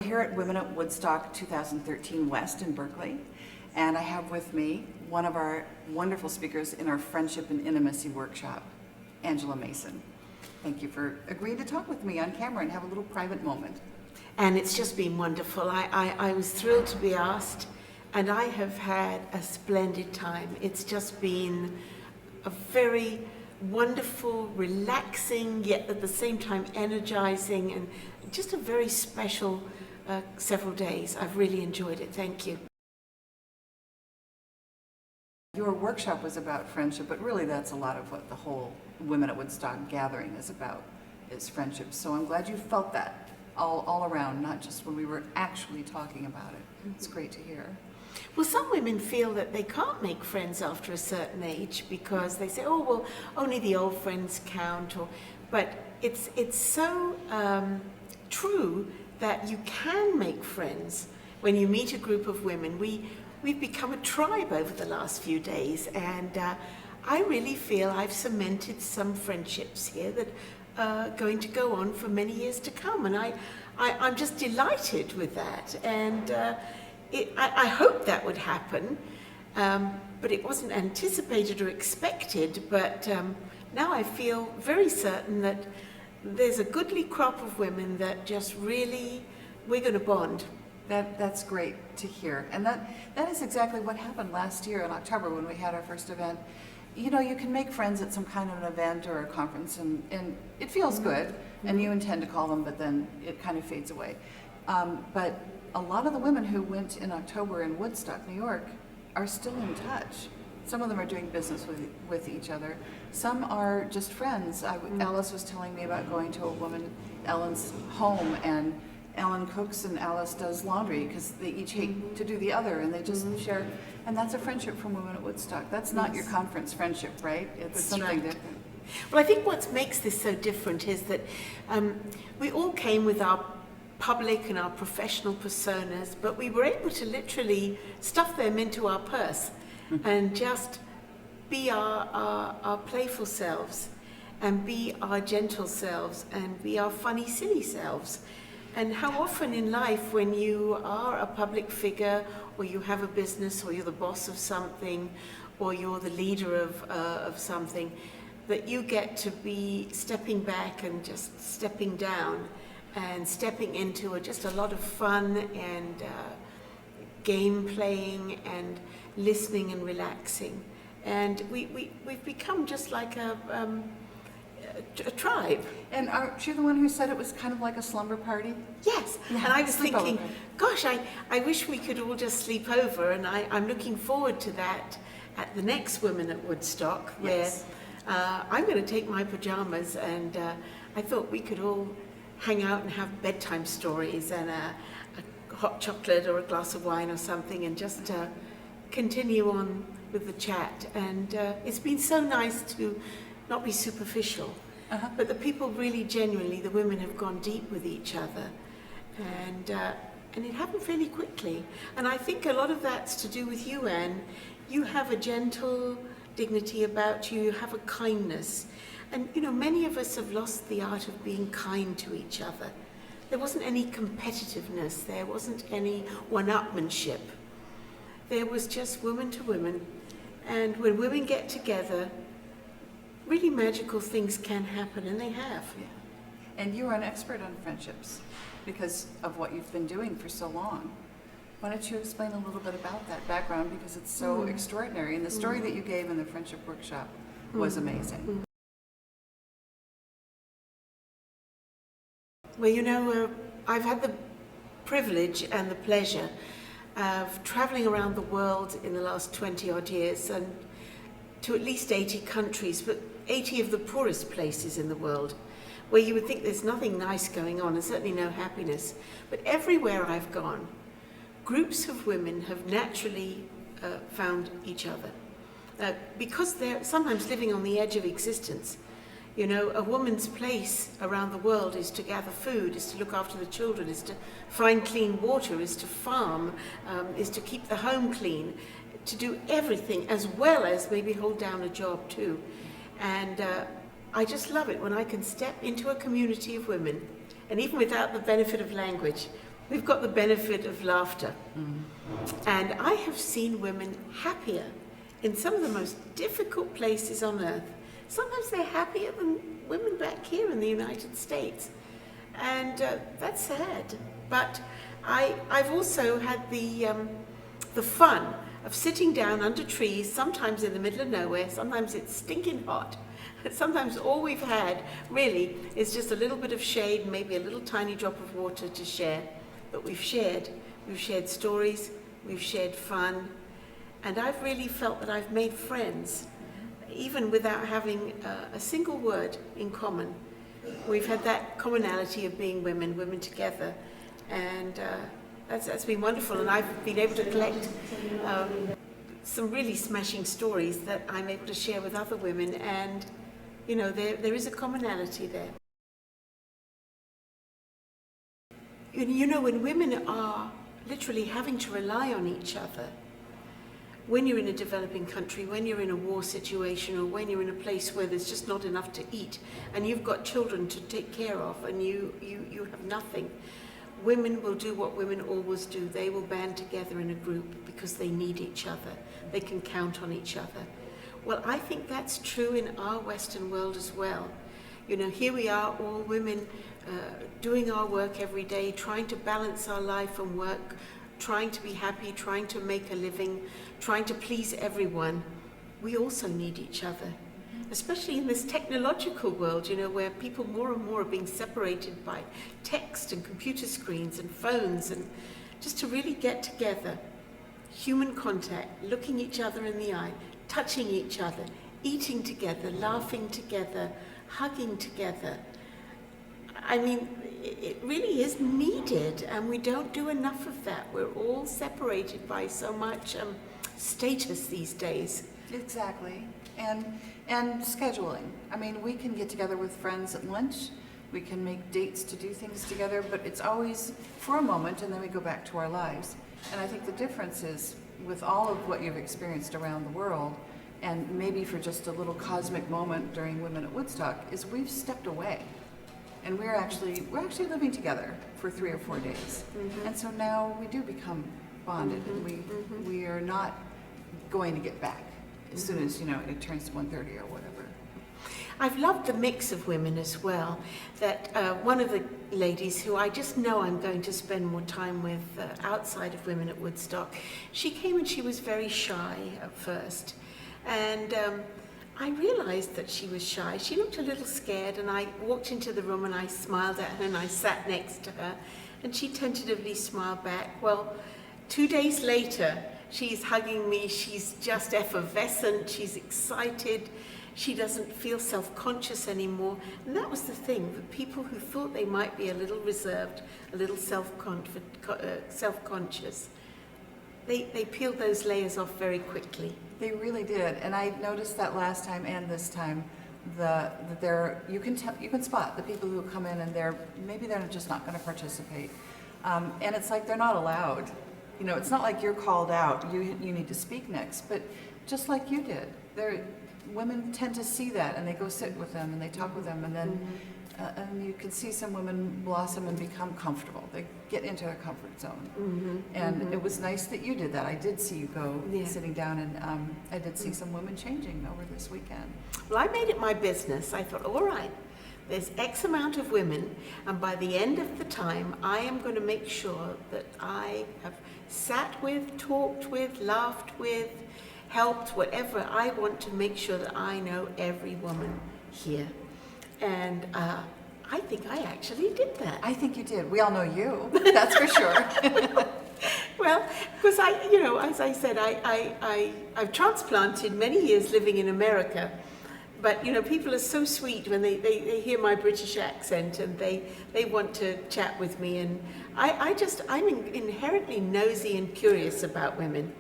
Here at Women at Woodstock 2013 West in Berkeley, and I have with me one of our wonderful speakers in our Friendship and Intimacy workshop, Angela Mason. Thank you for agreeing to talk with me on camera and have a little private moment. And it's just been wonderful. I was thrilled to be asked, and I have had a splendid time. It's just been a very wonderful, relaxing, yet at the same time energizing, and just a very special several days. I've really enjoyed it. Thank you. Your workshop was about friendship, but really that's a lot of what the whole Women at Woodstock gathering is about, is friendship. So I'm glad you felt that all around, not just when we were actually talking about it. It's great to hear. Well, some women feel that they can't make friends after a certain age because they say, oh, well, only the old friends count. But it's so true that you can make friends when you meet a group of women. We've become a tribe over the last few days, and I really feel I've cemented some friendships here that are going to go on for many years to come, and I'm just delighted with that, and I hope that would happen, but it wasn't anticipated or expected, but now I feel very certain that there's a goodly crop of women that just really, we're going to bond. That's great to hear. And that is exactly what happened last year in October when we had our first event. You know, you can make friends at some kind of an event or a conference, and it feels good, and you intend to call them, but then it kind of fades away. But a lot of the women who went in October in Woodstock, New York, are still in touch. Some of them are doing business with each other. Some are just friends. Alice was telling me about going to a woman, Ellen's home, and Ellen cooks and Alice does laundry because they each hate to do the other, and they just share. And that's a friendship from Women at Woodstock. That's not your conference friendship, right? It's something different. Well, I think what makes this so different is that we all came with our public and our professional personas, but we were able to literally stuff them into our purse and just be our playful selves, and be our gentle selves, and be our funny, silly selves. And how often in life, when you are a public figure, or you have a business, or you're the boss of something, or you're the leader of something, that you get to be stepping back and just stepping down and stepping into just a lot of fun and game playing and listening and relaxing. And we've become just like a tribe. And aren't you the one who said it was kind of like a slumber party? Yes, yeah, and I was thinking, over. Gosh, I wish we could all just sleep over, and I'm looking forward to that at the next Women at Woodstock, where I'm going to take my pajamas, and I thought we could all hang out and have bedtime stories and a hot chocolate or a glass of wine or something, and just continue on with the chat. And it's been so nice to not be superficial, but the people really genuinely, the women have gone deep with each other, and it happened fairly quickly. And I think a lot of that's to do with you, Anne. You have a gentle dignity about you, you have a kindness. And you know, many of us have lost the art of being kind to each other. There wasn't any competitiveness, there wasn't any one-upmanship. There was just woman to woman. And when women get together, really magical things can happen, and they have. Yeah. And you're an expert on friendships because of what you've been doing for so long. Why don't you explain a little bit about that background, because it's so extraordinary, and the story that you gave in the friendship workshop was amazing. Well, you know, I've had the privilege and the pleasure of traveling around the world in the last 20 odd years, and to at least 80 countries, but 80 of the poorest places in the world, where you would think there's nothing nice going on and certainly no happiness. But everywhere I've gone, groups of women have naturally found each other because they're sometimes living on the edge of existence. You know, a woman's place around the world is to gather food, is to look after the children, is to find clean water, is to farm, is to keep the home clean, to do everything, as well as maybe hold down a job too. And I just love it when I can step into a community of women, and even without the benefit of language, we've got the benefit of laughter. And I have seen women happier in some of the most difficult places on earth. Sometimes they're happier than women back here in the United States. And that's sad. But I've also had the fun of sitting down under trees, sometimes in the middle of nowhere, sometimes it's stinking hot. Sometimes all we've had really is just a little bit of shade, maybe a little tiny drop of water to share. But we've shared stories, we've shared fun, and I've really felt that I've made friends, even without having a single word in common. We've had that commonality of being women together, and that's been wonderful. And I've been able to collect some really smashing stories that I'm able to share with other women, and you know, there is a commonality there. You know, when women are literally having to rely on each other, when you're in a developing country, when you're in a war situation, or when you're in a place where there's just not enough to eat, and you've got children to take care of, and you have nothing, women will do what women always do. They will band together in a group because they need each other. They can count on each other. Well, I think that's true in our Western world as well. You know, here we are, all women, doing our work every day, trying to balance our life and work, trying to be happy, trying to make a living, trying to please everyone. We also need each other, especially in this technological world, you know, where people more and more are being separated by text and computer screens and phones, and just to really get together, human contact, looking each other in the eye, touching each other, eating together, laughing together, hugging together. I mean, it really is needed, and we don't do enough of that. We're all separated by so much status these days. Exactly. And scheduling. I mean, we can get together with friends at lunch. We can make dates to do things together, but it's always for a moment, and then we go back to our lives. And I think the difference is, with all of what you've experienced around the world, and maybe for just a little cosmic moment during Women at Woodstock, is we've stepped away. And we're actually living together for 3 or 4 days. Mm-hmm. And so now we do become bonded, and we are not going to get back as soon as, you know, it turns to 1:30 or whatever. I've loved the mix of women as well. That one of the ladies who I just know I'm going to spend more time with outside of Women at Woodstock, she came and she was very shy at first. And I realized that she was shy. She looked a little scared, and I walked into the room and I smiled at her and I sat next to her, and she tentatively smiled back. Well, 2 days later, she's hugging me. She's just effervescent. She's excited. She doesn't feel self-conscious anymore. And that was the thing. The people who thought they might be a little reserved, a little self-conscious, they peeled those layers off very quickly. They really did. And I noticed that last time and this time, that you can spot the people who come in and they're just not going to participate. And it's like they're not allowed. You know, it's not like you're called out, you need to speak next, but just like you did, women tend to see that, and they go sit with them and they talk with them, and then and you can see some women blossom and become comfortable. They get into their comfort zone. And it was nice that you did that. I did see you go sitting down, and I did see some women changing over this weekend. Well, I made it my business. I thought, all right, there's X amount of women, and by the end of the time, I am going to make sure that I have sat with, talked with, laughed with, helped, whatever. I want to make sure that I know every woman here. And I think I actually did that. I think you did. We all know you, that's for sure. Well, because as I said, I've transplanted many years living in America. But, you know, people are so sweet when they hear my British accent, and they want to chat with me. And I'm inherently nosy and curious about women.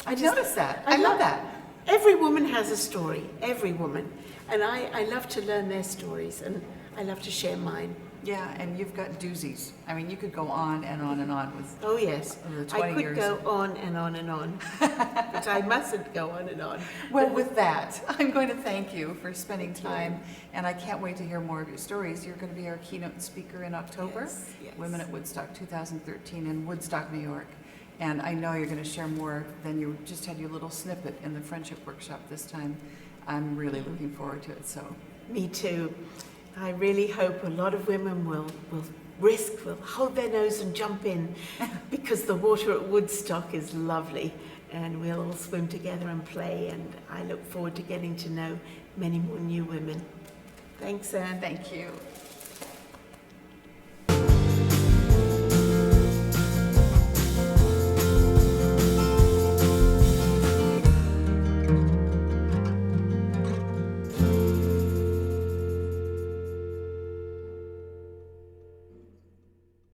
I noticed that. I love that. Every woman has a story, every woman. And I love to learn their stories, and I love to share mine. Yeah, and you've got doozies. I mean, you could go on and on and on with Oh yes, the I 20 could years. go on and on and on, but I mustn't go on and on. Well, with that, I'm going to thank you for spending time, and I can't wait to hear more of your stories. You're going to be our keynote speaker in October, Yes. Women at Woodstock 2013 in Woodstock, New York. And I know you're going to share more than you just had your little snippet in the friendship workshop this time. I'm really looking forward to it. So, Me too. I really hope a lot of women will hold their nose and jump in, because the water at Woodstock is lovely, and we'll all swim together and play, and I look forward to getting to know many more new women. Thanks, Anne. thank you.